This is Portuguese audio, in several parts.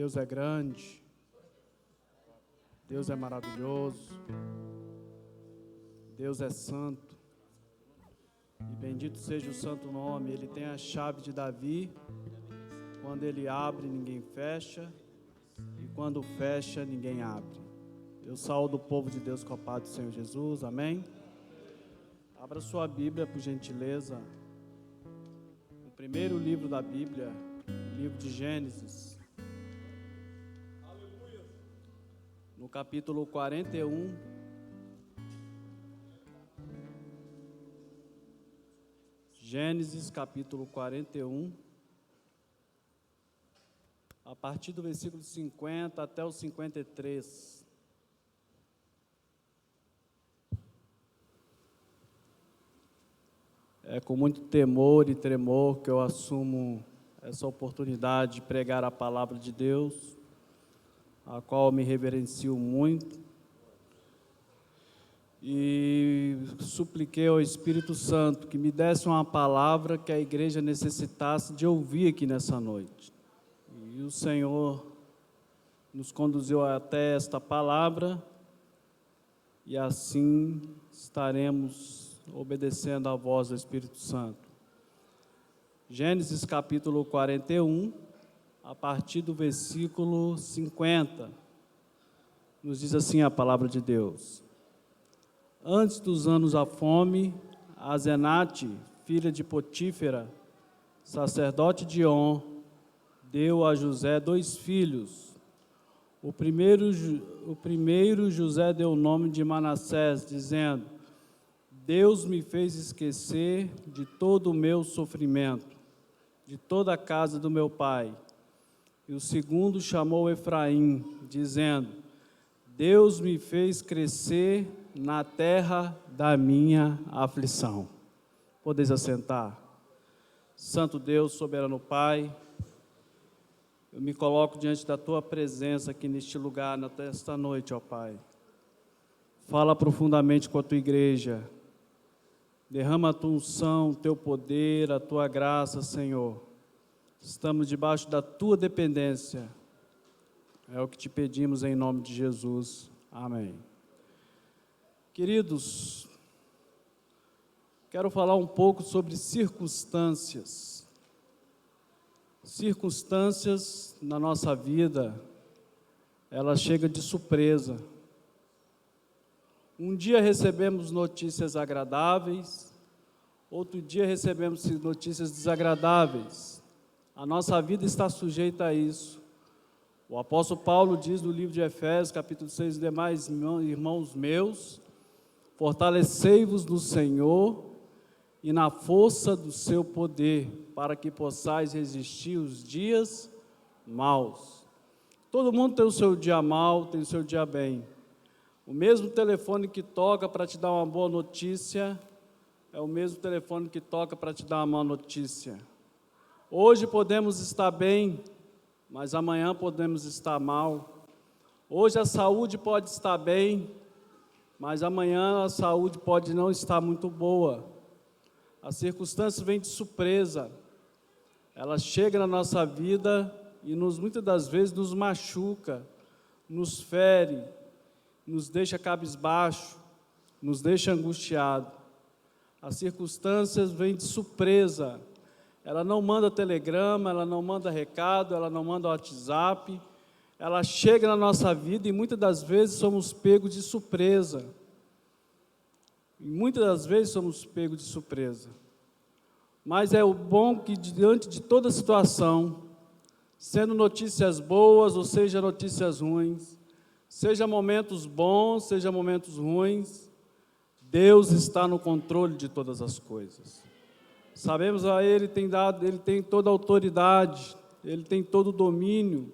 Deus é grande, Deus é maravilhoso, Deus é santo, e bendito seja o santo nome. Ele tem a chave de Davi, quando ele abre, ninguém fecha, e quando fecha, ninguém abre. Eu saúdo o povo de Deus com a paz do Senhor Jesus, amém? Abra sua Bíblia, por gentileza, no primeiro livro da Bíblia, o livro de Gênesis, no capítulo 41, Gênesis capítulo 41, a partir do versículo 50 até o 53. É com muito temor e tremor que eu assumo essa oportunidade de pregar a palavra de Deus, a qual eu me reverencio muito, e supliquei ao Espírito Santo que me desse uma palavra que a igreja necessitasse de ouvir aqui nessa noite. E o Senhor nos conduziu até esta palavra, e assim estaremos obedecendo à voz do Espírito Santo. Gênesis capítulo 41, a partir do versículo 50, nos diz assim a palavra de Deus: Antes dos anos da fome, Asenate, filha de Potífera, sacerdote de On, deu a José 2 filhos. O primeiro José deu o nome de Manassés, dizendo: Deus me fez esquecer de todo o meu sofrimento, de toda a casa do meu pai. E o segundo chamou Efraim, dizendo: Deus me fez crescer na terra da minha aflição. Podeis assentar. Santo Deus, soberano Pai, eu me coloco diante da Tua presença aqui neste lugar, nesta noite, ó Pai. Fala profundamente com a Tua igreja. Derrama a Tua unção, o Teu poder, a Tua graça, Senhor. Estamos debaixo da Tua dependência. É o que te pedimos em nome de Jesus. Amém. Queridos, quero falar um pouco sobre circunstâncias. Circunstâncias na nossa vida, elas chegam de surpresa. Um dia recebemos notícias agradáveis, outro dia recebemos notícias desagradáveis. A nossa vida está sujeita a isso. O apóstolo Paulo diz no livro de Efésios, capítulo 6, demais irmãos meus, fortalecei-vos no Senhor e na força do seu poder, para que possais resistir os dias maus. Todo mundo tem o seu dia mau, tem o seu dia bem. O mesmo telefone que toca para te dar uma boa notícia é o mesmo telefone que toca para te dar uma má notícia. Hoje podemos estar bem, mas amanhã podemos estar mal. Hoje a saúde pode estar bem, mas amanhã a saúde pode não estar muito boa. As circunstâncias vêm de surpresa. Elas chegam na nossa vida e muitas das vezes nos machuca, nos fere, nos deixa cabisbaixo, nos deixa angustiado. As circunstâncias vêm de surpresa. Ela não manda telegrama, ela não manda recado, ela não manda WhatsApp. Ela chega na nossa vida e muitas das vezes somos pegos de surpresa. Mas é o bom que diante de toda situação, sendo notícias boas ou seja notícias ruins, seja momentos bons, seja momentos ruins, Deus está no controle de todas as coisas. Sabemos a Ele tem toda a autoridade, Ele tem todo o domínio,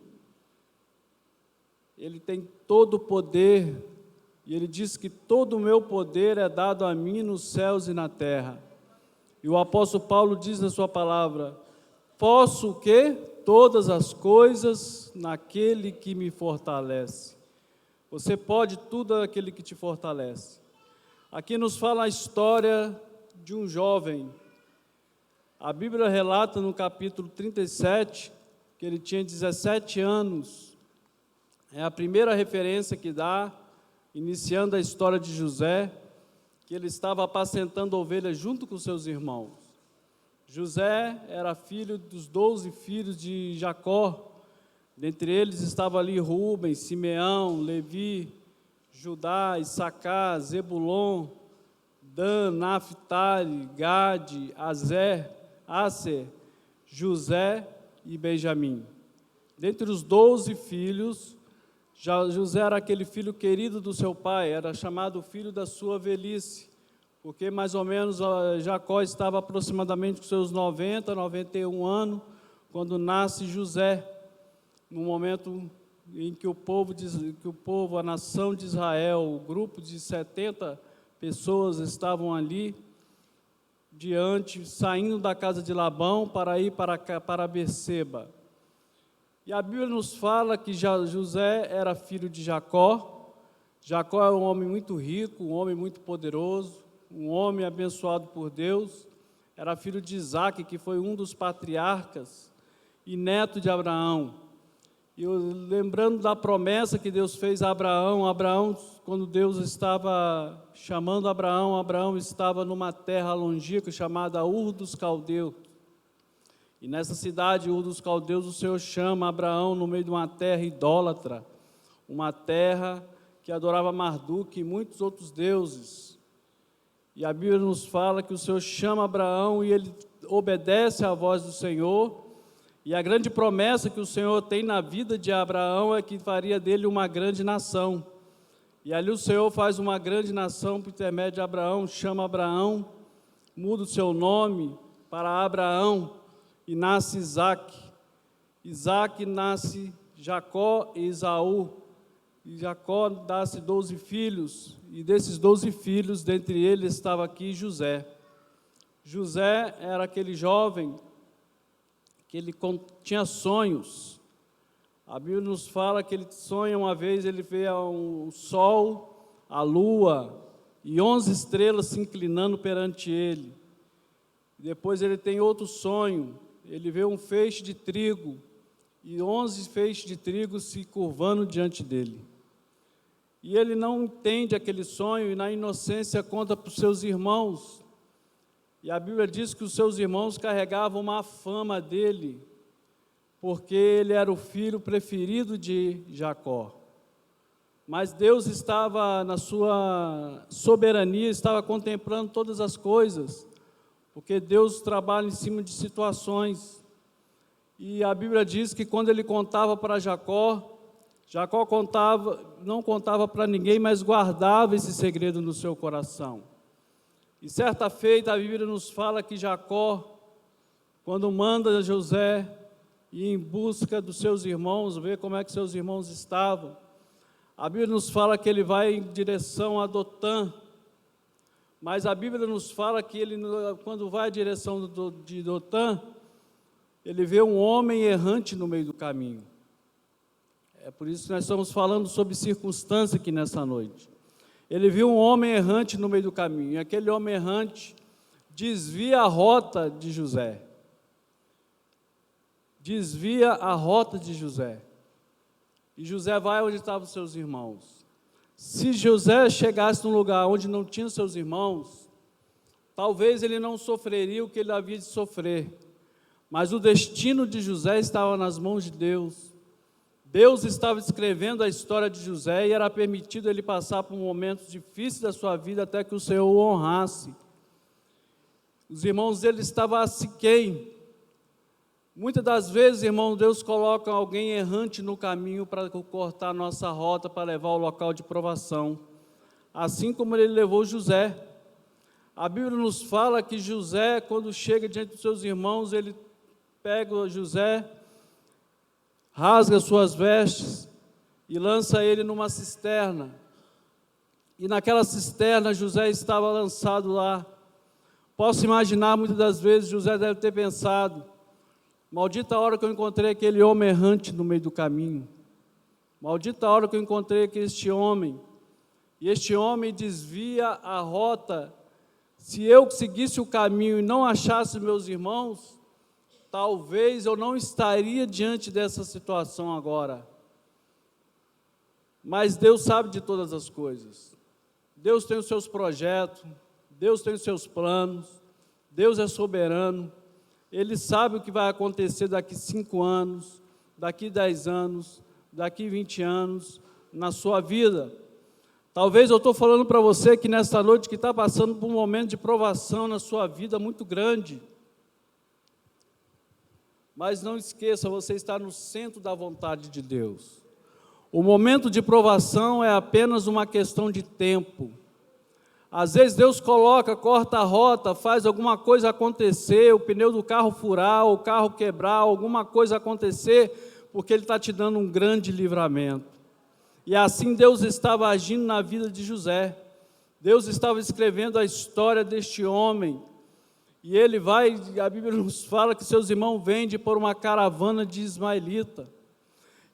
Ele tem todo o poder, e Ele diz que todo o meu poder é dado a mim nos céus e na terra. E o apóstolo Paulo diz na sua palavra: posso o quê? Todas as coisas naquele que me fortalece. Você pode tudo naquele que te fortalece. Aqui nos fala a história de um jovem. A Bíblia relata no capítulo 37 que ele tinha 17 anos. É a primeira referência que dá, iniciando a história de José, que ele estava apacentando ovelhas junto com seus irmãos. José era filho dos 12 filhos de Jacó. Dentre eles estava ali Rubem, Simeão, Levi, Judá, Issacar, Zebulon, Dan, Naphtali, Gade, Aser, José e Benjamim. Dentre os 12 filhos, José era aquele filho querido do seu pai, era chamado filho da sua velhice, porque mais ou menos Jacó estava aproximadamente com seus 90, 91 anos, quando nasce José, no momento em que o povo, a nação de Israel, o grupo de 70 pessoas estavam ali, saindo da casa de Labão para ir para Berseba. E a Bíblia nos fala que José era filho de Jacó. Jacó é um homem muito rico, um homem muito poderoso, um homem abençoado por Deus. Era filho de Isaque, que foi um dos patriarcas, e neto de Abraão. E lembrando da promessa que Deus fez a Abraão, quando Deus estava chamando Abraão estava numa terra longínqua chamada Ur dos Caldeus. E nessa cidade, Ur dos Caldeus, o Senhor chama Abraão no meio de uma terra idólatra, uma terra que adorava Marduk e muitos outros deuses. E a Bíblia nos fala que o Senhor chama Abraão e ele obedece à voz do Senhor. E a grande promessa que o Senhor tem na vida de Abraão é que faria dele uma grande nação. E ali o Senhor faz uma grande nação por intermédio de Abraão, chama Abraão, muda o seu nome para Abraão, e nasce Isaque. Isaque nasce Jacó e Esaú. E Jacó nasce 12 filhos, e desses 12 filhos, dentre eles estava aqui José. José era aquele jovem que ele tinha sonhos. A Bíblia nos fala que ele sonha uma vez, ele vê o sol, a lua e 11 estrelas se inclinando perante ele. Depois ele tem outro sonho, ele vê um feixe de trigo e 11 feixes de trigo se curvando diante dele. E ele não entende aquele sonho e na inocência conta para os seus irmãos. E a Bíblia diz que os seus irmãos carregavam uma fama dele, porque ele era o filho preferido de Jacó. Mas Deus estava na sua soberania, estava contemplando todas as coisas, porque Deus trabalha em cima de situações. E a Bíblia diz que quando ele contava para Jacó não contava para ninguém, mas guardava esse segredo no seu coração. E certa feita a Bíblia nos fala que Jacó, quando manda José ir em busca dos seus irmãos, ver como é que seus irmãos estavam, a Bíblia nos fala que ele vai em direção a Dotã, mas a Bíblia nos fala que ele, quando vai em direção de Dotã, ele vê um homem errante no meio do caminho. É por isso que nós estamos falando sobre circunstância aqui nessa noite. Ele viu um homem errante no meio do caminho, e aquele homem errante desvia a rota de José. Desvia a rota de José. E José vai onde estavam os seus irmãos. Se José chegasse num lugar onde não tinha seus irmãos, talvez ele não sofreria o que ele havia de sofrer. Mas o destino de José estava nas mãos de Deus. Deus estava escrevendo a história de José e era permitido ele passar por momentos difíceis da sua vida até que o Senhor o honrasse. Os irmãos dele estavam a Siquém. Muitas das vezes, irmão, Deus coloca alguém errante no caminho para cortar a nossa rota, para levar ao local de provação. Assim como ele levou José. A Bíblia nos fala que José, quando chega diante dos seus irmãos, ele pega José, rasga suas vestes e lança ele numa cisterna. E naquela cisterna José estava lançado lá. Posso imaginar, muitas das vezes, José deve ter pensado: maldita a hora que eu encontrei aquele homem errante no meio do caminho. Maldita a hora que eu encontrei este homem. E este homem desvia a rota. Se eu seguisse o caminho e não achasse meus irmãos, talvez eu não estaria diante dessa situação agora. Mas Deus sabe de todas as coisas. Deus tem os seus projetos, Deus tem os seus planos, Deus é soberano. Ele sabe o que vai acontecer daqui 5 anos, daqui 10 anos, daqui 20 anos, na sua vida. Talvez eu estou falando para você que nesta noite que está passando por um momento de provação na sua vida muito grande. Mas não esqueça, você está no centro da vontade de Deus. O momento de provação é apenas uma questão de tempo. Às vezes Deus corta a rota, faz alguma coisa acontecer, o pneu do carro furar, o carro quebrar, alguma coisa acontecer, porque Ele está te dando um grande livramento. E assim Deus estava agindo na vida de José. Deus estava escrevendo a história deste homem. E ele vai, a Bíblia nos fala que seus irmãos vendem por uma caravana de ismaelita.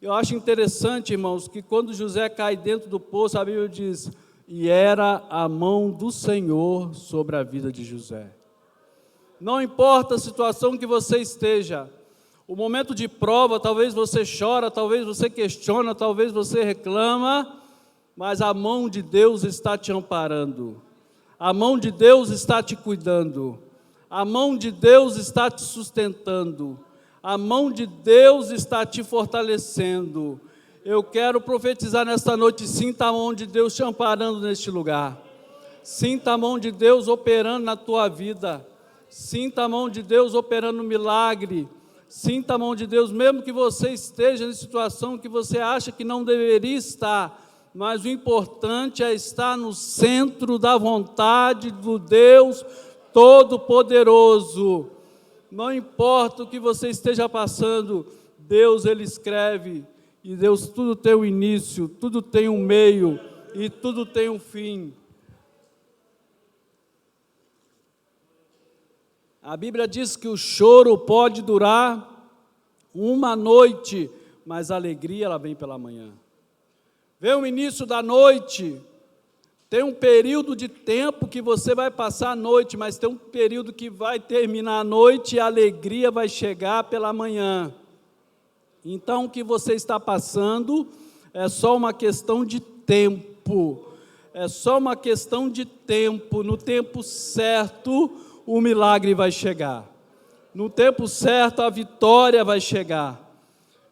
Eu acho interessante, irmãos, que quando José cai dentro do poço, a Bíblia diz, e era a mão do Senhor sobre a vida de José. Não importa a situação que você esteja, o momento de prova, talvez você chora, talvez você questiona, talvez você reclama, mas a mão de Deus está te amparando, a mão de Deus está te cuidando, a mão de Deus está te sustentando, a mão de Deus está te fortalecendo. Eu quero profetizar nesta noite, sinta a mão de Deus te amparando neste lugar, sinta a mão de Deus operando na tua vida, sinta a mão de Deus operando no milagre, sinta a mão de Deus, mesmo que você esteja em situação que você acha que não deveria estar, mas o importante é estar no centro da vontade do Deus Todo-Poderoso. Não importa o que você esteja passando, Deus Ele escreve, e Deus tudo tem um início, tudo tem um meio, e tudo tem um fim. A Bíblia diz que o choro pode durar uma noite, mas a alegria ela vem pela manhã. Vem o início da noite, tem um período de tempo que você vai passar a noite, mas tem um período que vai terminar a noite e a alegria vai chegar pela manhã. Então o que você está passando é só uma questão de tempo, é só uma questão de tempo. No tempo certo o milagre vai chegar, no tempo certo a vitória vai chegar.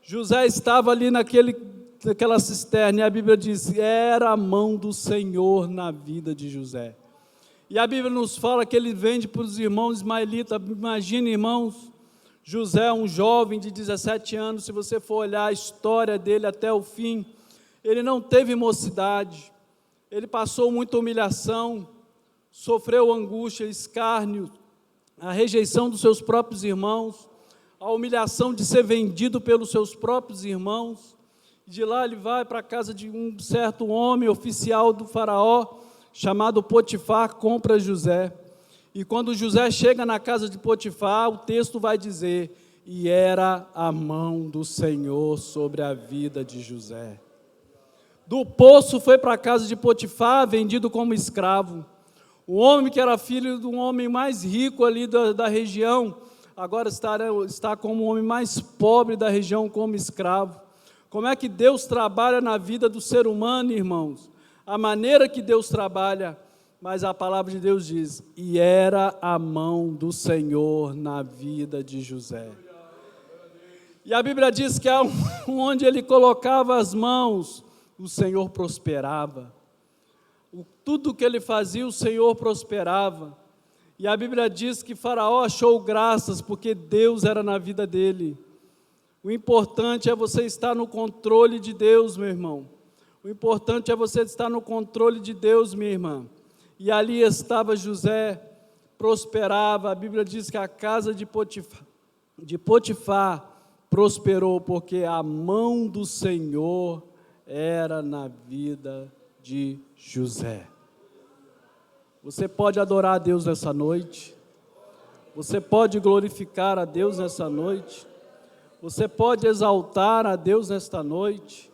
José estava ali naquela cisterna, e a Bíblia diz, era a mão do Senhor na vida de José. E a Bíblia nos fala que ele vende para os irmãos ismaelitas. Imagine, irmãos, José é um jovem de 17 anos, se você for olhar a história dele até o fim, ele não teve mocidade, ele passou muita humilhação, sofreu angústia, escárnio, a rejeição dos seus próprios irmãos, a humilhação de ser vendido pelos seus próprios irmãos. De lá ele vai para a casa de um certo homem, oficial do faraó, chamado Potifar, compra José. E quando José chega na casa de Potifar, o texto vai dizer, e era a mão do Senhor sobre a vida de José. Do poço foi para a casa de Potifar, vendido como escravo. O homem que era filho de um homem mais rico ali da região, agora está como o homem mais pobre da região como escravo. Como é que Deus trabalha na vida do ser humano, irmãos? A maneira que Deus trabalha, mas a palavra de Deus diz, e era a mão do Senhor na vida de José. E a Bíblia diz que onde ele colocava as mãos, o Senhor prosperava. Tudo que ele fazia, o Senhor prosperava. E a Bíblia diz que Faraó achou graças, porque Deus era na vida dele. O importante é você estar no controle de Deus, meu irmão. O importante é você estar no controle de Deus, minha irmã. E ali estava José, prosperava. A Bíblia diz que a casa de Potifar prosperou, porque a mão do Senhor era na vida de José. Você pode adorar a Deus nessa noite. Você pode glorificar a Deus nessa noite. Você pode exaltar a Deus nesta noite.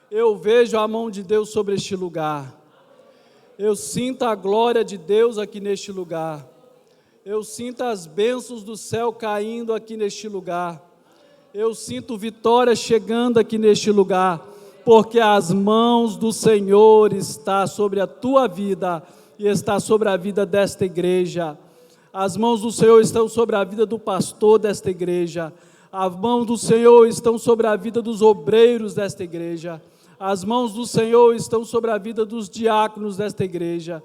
Eu vejo a mão de Deus sobre este lugar. Eu sinto a glória de Deus aqui neste lugar. Eu sinto as bênçãos do céu caindo aqui neste lugar. Eu sinto vitória chegando aqui neste lugar, porque as mãos do Senhor estão sobre a tua vida e está sobre a vida desta igreja. As mãos do Senhor estão sobre a vida do pastor desta igreja. As mãos do Senhor estão sobre a vida dos obreiros desta igreja. As mãos do Senhor estão sobre a vida dos diáconos desta igreja.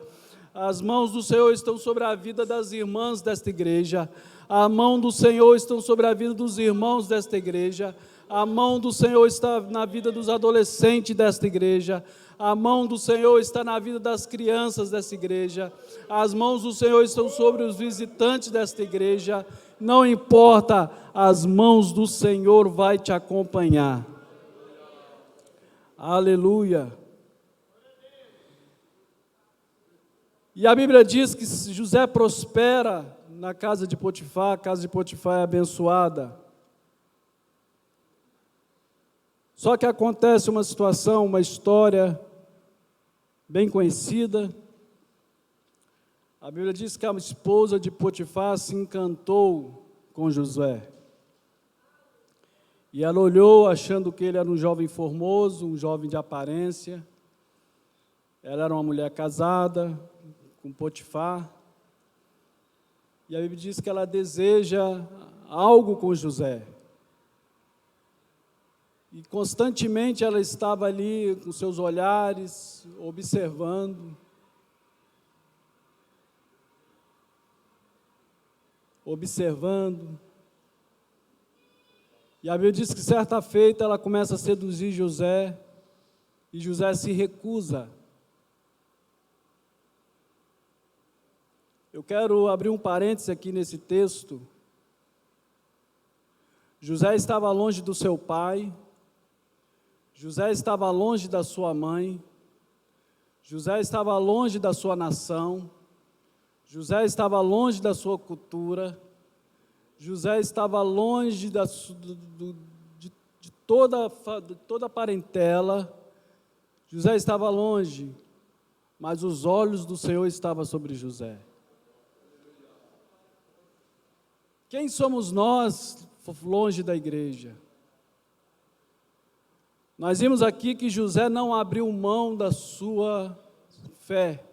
As mãos do Senhor estão sobre a vida das irmãs desta igreja. A mão do Senhor está sobre a vida dos irmãos desta igreja. A mão do Senhor está na vida dos adolescentes desta igreja. A mão do Senhor está na vida das crianças desta igreja. As mãos do Senhor estão sobre os visitantes desta igreja. Não importa, as mãos do Senhor vai te acompanhar. Aleluia. E a Bíblia diz que José prospera na casa de Potifar, a casa de Potifar é abençoada. Só que acontece uma situação, uma história bem conhecida. A Bíblia diz que a esposa de Potifar se encantou com José. E ela olhou achando que ele era um jovem formoso, um jovem de aparência. Ela era uma mulher casada com Potifar. E a Bíblia diz que ela deseja algo com José. E constantemente ela estava ali com seus olhares, observando. E a Bíblia diz que certa feita ela começa a seduzir José, e José se recusa. Eu quero abrir um parêntese aqui nesse texto. José estava longe do seu pai, José estava longe da sua mãe, José estava longe da sua nação, José estava longe da sua cultura, José estava longe de toda a parentela, José estava longe, mas os olhos do Senhor estavam sobre José. Quem somos nós longe da igreja? Nós vimos aqui que José não abriu mão da sua fé,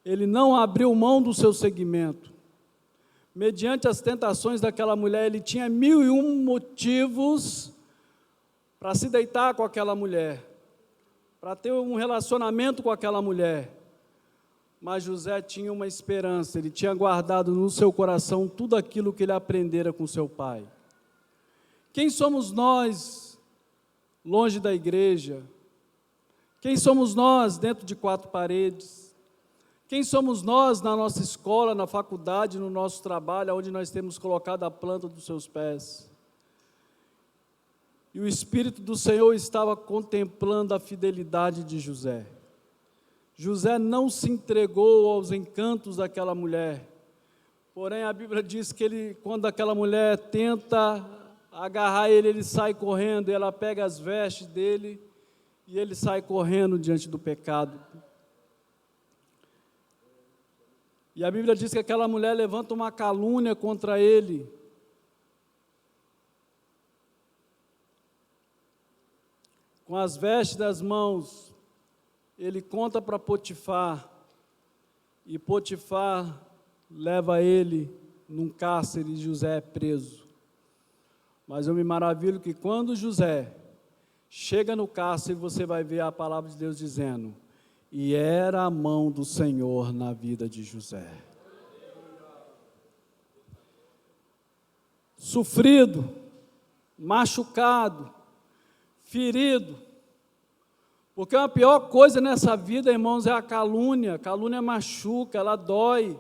ele não abriu mão do seu seguimento. Mediante as tentações daquela mulher, ele tinha 1001 motivos para se deitar com aquela mulher, para ter um relacionamento com aquela mulher. Mas José tinha uma esperança, ele tinha guardado no seu coração tudo aquilo que ele aprendera com seu pai. Quem somos nós longe da igreja? Quem somos nós dentro de quatro paredes? Quem somos nós na nossa escola, na faculdade, no nosso trabalho, onde nós temos colocado a planta dos seus pés? E o Espírito do Senhor estava contemplando a fidelidade de José. José não se entregou aos encantos daquela mulher, porém a Bíblia diz que quando aquela mulher tenta agarrar ele, ele sai correndo, e ela pega as vestes dele, e ele sai correndo diante do pecado. E a Bíblia diz que aquela mulher levanta uma calúnia contra ele. Com as vestes das mãos, ele conta para Potifar, e Potifar leva ele num cárcere e José é preso. Mas eu me maravilho que quando José chega no cárcere, você vai ver a palavra de Deus dizendo: e era a mão do Senhor na vida de José. Sofrido, machucado, ferido, porque a pior coisa nessa vida, irmãos, é a calúnia. A calúnia machuca, ela dói.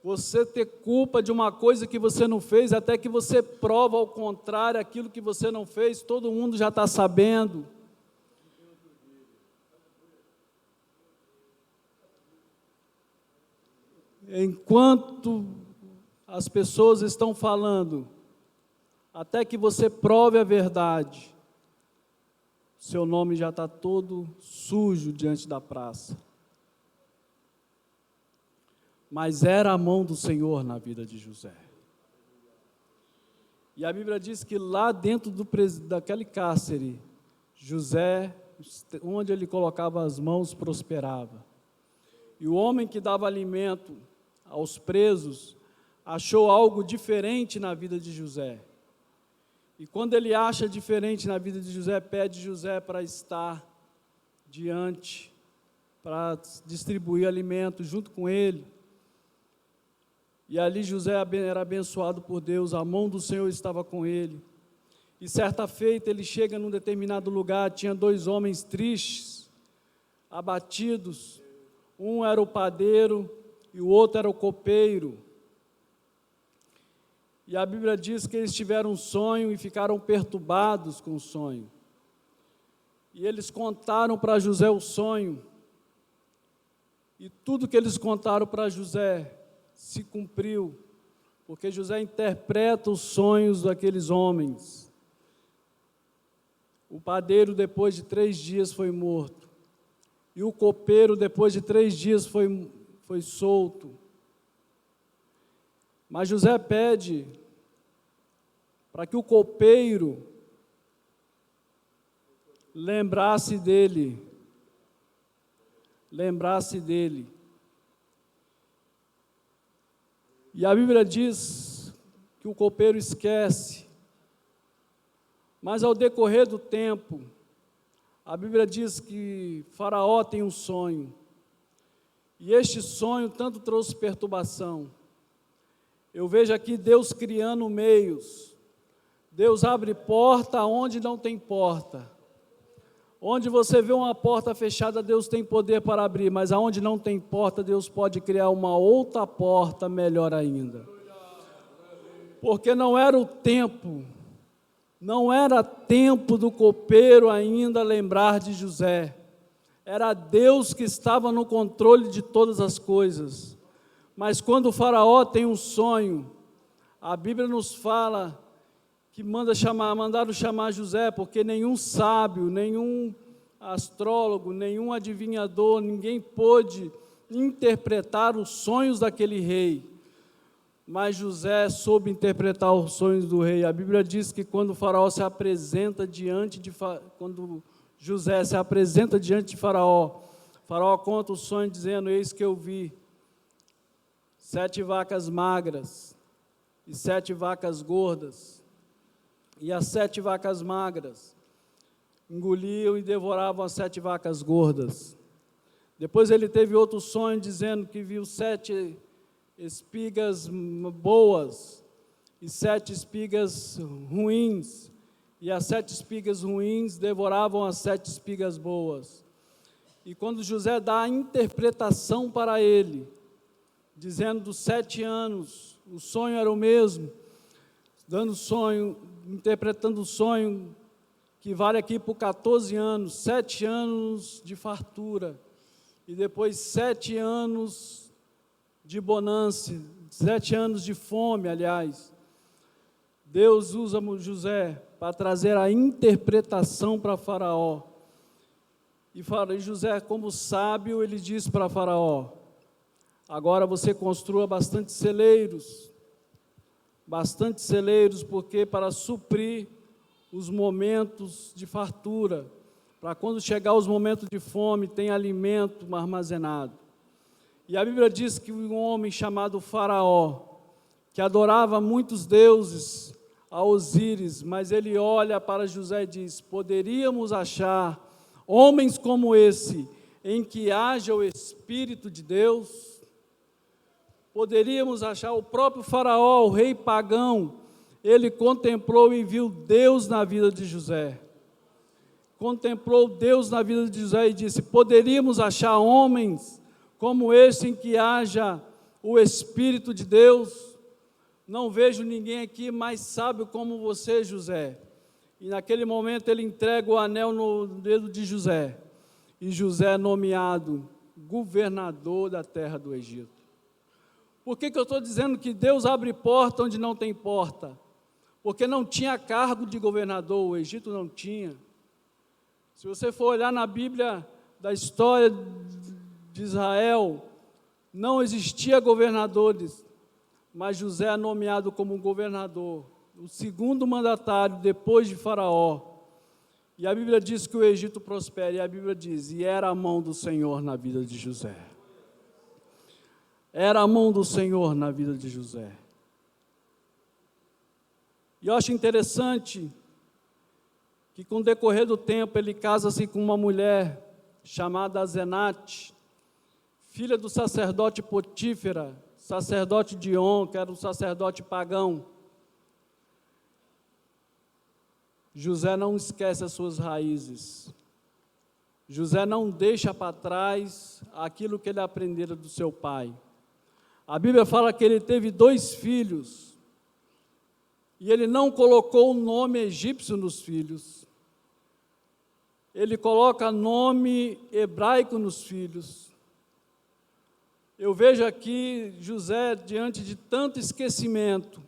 Você ter culpa de uma coisa que você não fez, até que você prova ao contrário aquilo que você não fez, todo mundo já está sabendo. Enquanto as pessoas estão falando, até que você prove a verdade, seu nome já está todo sujo diante da praça. mas era a mão do Senhor na vida de José. E a Bíblia diz que lá dentro daquele cárcere, José, onde ele colocava as mãos, prosperava. E o homem que dava alimento aos presos, achou algo diferente na vida de José. E quando ele acha diferente na vida de José, pede José para estar diante, para distribuir alimento junto com ele. E ali José era abençoado por Deus, a mão do Senhor estava com ele. E certa feita ele chega num determinado lugar, tinha 2 homens tristes, abatidos. Um era o padeiro e o outro era o copeiro. E a Bíblia diz que eles tiveram um sonho e ficaram perturbados com o sonho. E eles contaram para José o sonho. E tudo que eles contaram para José se cumpriu, porque José interpreta os sonhos daqueles homens. O padeiro, depois de 3 dias, foi morto. E o copeiro, depois de 3 dias, foi solto. Mas José pede para que o copeiro lembrasse dele. E a Bíblia diz que o copeiro esquece, mas ao decorrer do tempo, a Bíblia diz que Faraó tem um sonho, e este sonho tanto trouxe perturbação. Eu vejo aqui Deus criando meios, Deus abre porta onde não tem porta. Onde você vê uma porta fechada, Deus tem poder para abrir, mas aonde não tem porta, Deus pode criar uma outra porta melhor ainda. Porque não era tempo do copeiro ainda lembrar de José. Era Deus que estava no controle de todas as coisas. Mas quando o Faraó tem um sonho, a Bíblia nos fala que mandaram chamar José, porque nenhum sábio, nenhum astrólogo, nenhum adivinhador, ninguém pôde interpretar os sonhos daquele rei. Mas José soube interpretar os sonhos do rei. A Bíblia diz que quando quando José se apresenta diante de Faraó, Faraó conta o sonho dizendo: eis que eu vi 7 vacas magras e 7 vacas gordas. E as 7 vacas magras engoliam e devoravam as 7 vacas gordas. Depois ele teve outro sonho dizendo que viu 7 espigas boas e 7 espigas ruins. E as 7 espigas ruins devoravam as 7 espigas boas. E quando José dá a interpretação para ele, dizendo dos 7 anos, o sonho era o mesmo, interpretando o sonho, que vale aqui por 14 anos, 7 anos de fartura, e depois 7 anos de bonança, 7 anos de fome, aliás. Deus usa José para trazer a interpretação para Faraó. E José, como sábio, ele diz para Faraó: agora você construa bastante celeiros, porque para suprir os momentos de fartura, para quando chegar os momentos de fome, tem alimento armazenado. E a Bíblia diz que um homem chamado Faraó, que adorava muitos deuses, a Osíris, mas ele olha para José e diz: poderíamos achar homens como esse, em que haja o Espírito de Deus? Poderíamos achar o próprio Faraó, o rei pagão, ele contemplou e viu Deus na vida de José. Contemplou Deus na vida de José e disse: poderíamos achar homens como esse em que haja o Espírito de Deus? Não vejo ninguém aqui mais sábio como você, José. E naquele momento ele entrega o anel no dedo de José. E José é nomeado governador da terra do Egito. Por que eu estou dizendo que Deus abre porta onde não tem porta? Porque não tinha cargo de governador, o Egito não tinha. Se você for olhar na Bíblia da história de Israel, Não existia governadores, mas José é nomeado como governador, o segundo mandatário depois de Faraó. E a Bíblia diz que o Egito prospera, e a Bíblia diz, e era a mão do Senhor na vida de José. Era a mão do Senhor na vida de José. E eu acho interessante que, com o decorrer do tempo, ele casa-se com uma mulher chamada Asenate, filha do sacerdote Potífera, sacerdote de On, que era um sacerdote pagão. José não esquece as suas raízes. José não deixa para trás aquilo que ele aprendera do seu pai. A Bíblia fala que ele teve 2 filhos, e ele não colocou o nome egípcio nos filhos. Ele coloca nome hebraico nos filhos. Eu vejo aqui José diante de tanto esquecimento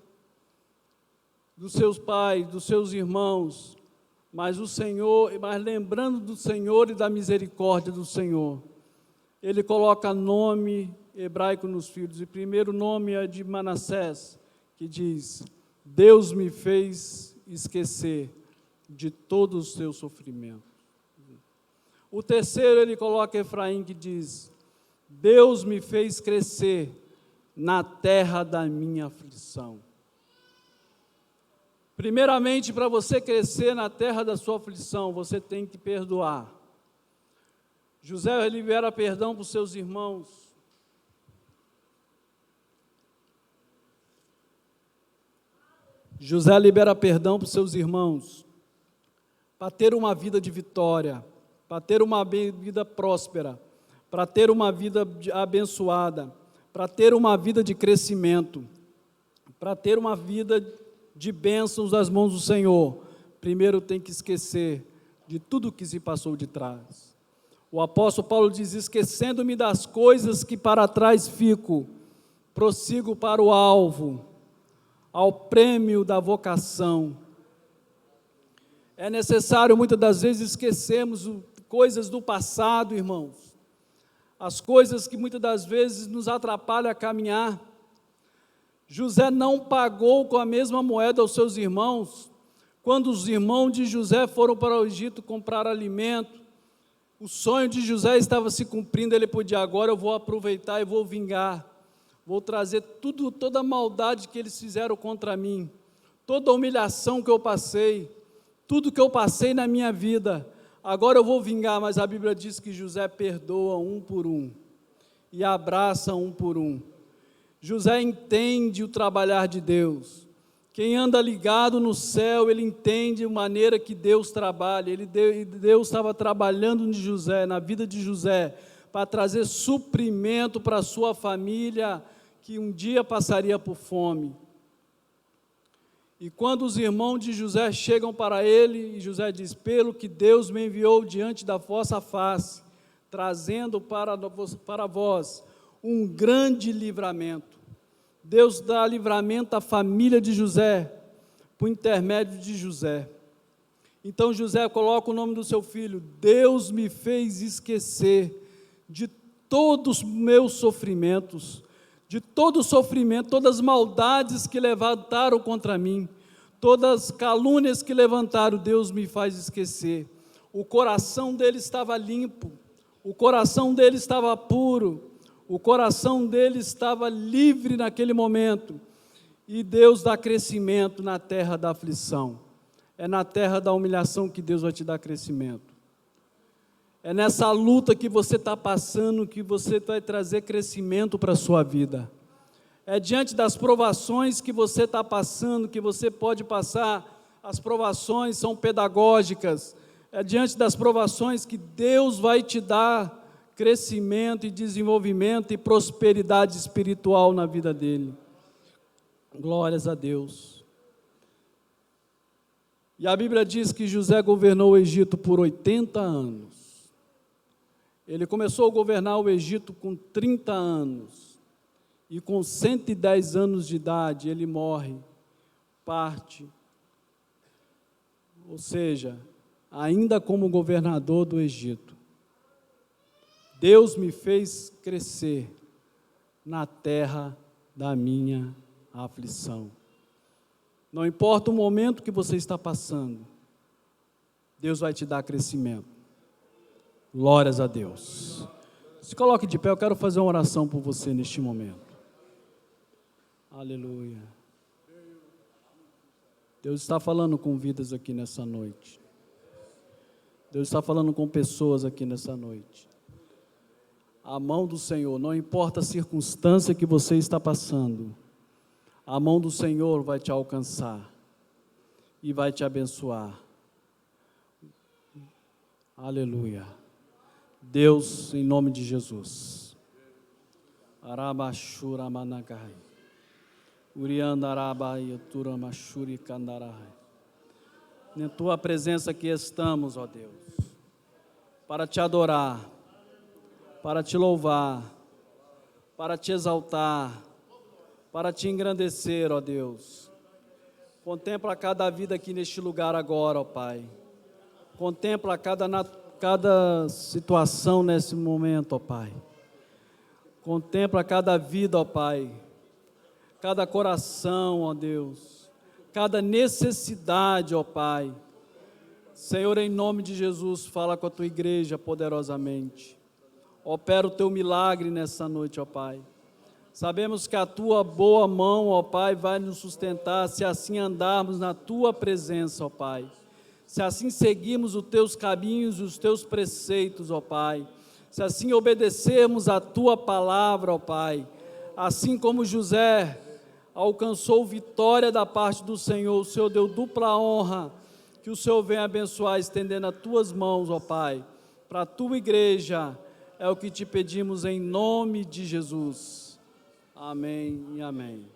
dos seus pais, dos seus irmãos, mas lembrando do Senhor e da misericórdia do Senhor, ele coloca nome hebraico nos filhos. E o primeiro nome é de Manassés, que diz: Deus me fez esquecer de todo o seu sofrimento. O terceiro ele coloca Efraim, que diz: Deus me fez crescer na terra da minha aflição. Primeiramente, para você crescer na terra da sua aflição, você tem que perdoar. José libera perdão para os seus irmãos. José libera perdão para os seus irmãos, para ter uma vida de vitória, para ter uma vida próspera, para ter uma vida abençoada, para ter uma vida de crescimento, para ter uma vida de bênçãos das mãos do Senhor. Primeiro tem que esquecer de tudo que se passou de trás. O apóstolo Paulo diz: esquecendo-me das coisas que para trás fico, prossigo para o alvo, ao prêmio da vocação. É necessário muitas das vezes esquecermos coisas do passado, irmãos, as coisas que muitas das vezes nos atrapalham a caminhar. José não pagou com a mesma moeda aos seus irmãos. Quando os irmãos de José foram para o Egito comprar alimento, o sonho de José estava se cumprindo. Ele podia: agora eu vou aproveitar e vou vingar, vou trazer toda a maldade que eles fizeram contra mim, toda a humilhação que eu passei, tudo que eu passei na minha vida, agora eu vou vingar. Mas a Bíblia diz que José perdoa um por um e abraça um por um. José entende o trabalhar de Deus. Quem anda ligado no céu, ele entende a maneira que Deus trabalha. Deus estava trabalhando em José, na vida de José, para trazer suprimento para a sua família, que um dia passaria por fome. E quando os irmãos de José chegam para ele, e José diz: pelo que Deus me enviou diante da vossa face, trazendo para vós um grande livramento. Deus dá livramento à família de José, por intermédio de José. Então José coloca o nome do seu filho: Deus me fez esquecer de todos os meus sofrimentos, de todo o sofrimento, todas as maldades que levantaram contra mim, todas as calúnias que levantaram, Deus me faz esquecer. O coração dele estava limpo, o coração dele estava puro, o coração dele estava livre naquele momento. E Deus dá crescimento na terra da aflição. É na terra da humilhação que Deus vai te dar crescimento. É nessa luta que você está passando que você vai trazer crescimento para a sua vida. É diante das provações que você está passando, que você pode passar. As provações são pedagógicas. É diante das provações que Deus vai te dar crescimento e desenvolvimento e prosperidade espiritual na vida dele. Glórias a Deus. E a Bíblia diz que José governou o Egito por 80 anos. Ele começou a governar o Egito com 30 anos. E com 110 anos de idade ele morre, parte. Ou seja, ainda como governador do Egito. Deus me fez crescer na terra da minha aflição. Não importa o momento que você está passando, Deus vai te dar crescimento. Glórias a Deus. Se coloque de pé, eu quero fazer uma oração por você neste momento. Aleluia. Deus está falando com vidas aqui nessa noite. Deus está falando com pessoas aqui nessa noite. A mão do Senhor, não importa a circunstância que você está passando, a mão do Senhor vai te alcançar e vai te abençoar. Aleluia. Deus, em nome de Jesus. Arabashura managai. Uriandarabai turamashuri kandarai. Em tua presença aqui estamos, ó Deus, para te adorar, para te louvar, para te exaltar, para te engrandecer, ó Deus. Contempla cada vida aqui neste lugar agora, ó Pai. Contempla cada situação nesse momento, ó Pai. Contempla cada vida, ó Pai. Cada coração, ó Deus. Cada necessidade, ó Pai. Senhor, em nome de Jesus, fala com a tua igreja poderosamente. Opera o teu milagre nessa noite, ó Pai. Sabemos que a tua boa mão, ó Pai, vai nos sustentar se assim andarmos na tua presença, ó Pai. Se assim seguirmos os teus caminhos e os teus preceitos, ó Pai. Se assim obedecermos a tua palavra, ó Pai. Assim como José alcançou vitória da parte do Senhor, o Senhor deu dupla honra, que o Senhor venha abençoar, estendendo as tuas mãos, ó Pai, para a tua igreja, é o que te pedimos em nome de Jesus. Amém e amém.